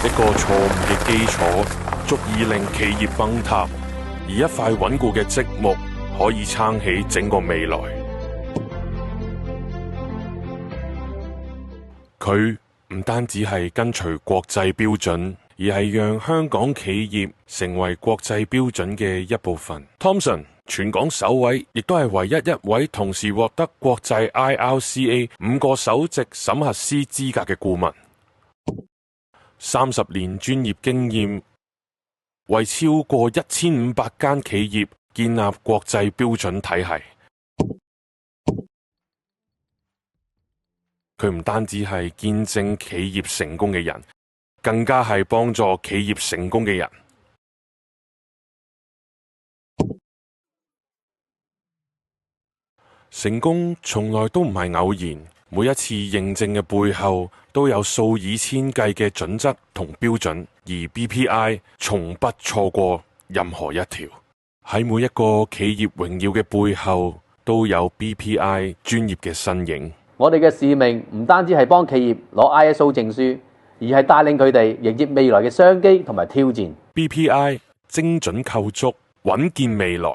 一個錯誤嘅基礎足以令企業崩塌，而一塊穩固嘅積木可以撐起整個未來。佢唔單止係跟隨國際標準，而係讓香港企業成為國際標準嘅一部分。Thomson 全港首位，亦都係唯一一位同時獲得國際 IRCA 5個首席審核師資格嘅顧問，30年專業經驗，為超過1500間企業建立國際標準體系。佢唔單止係見證企業成功嘅人，更加係幫助企業成功嘅人。成功從來都唔係偶然，每一次認證嘅背後都有數以千計嘅準則同標準，而 BPI 從不錯過任何一條。喺每一個企業榮耀嘅背後，都有 BPI 專業嘅身影。我哋嘅使命唔單止係幫企業攞 ISO 證書，而係帶領佢哋迎接未來嘅商機同埋挑戰。BPI 精準構築，穩健未來。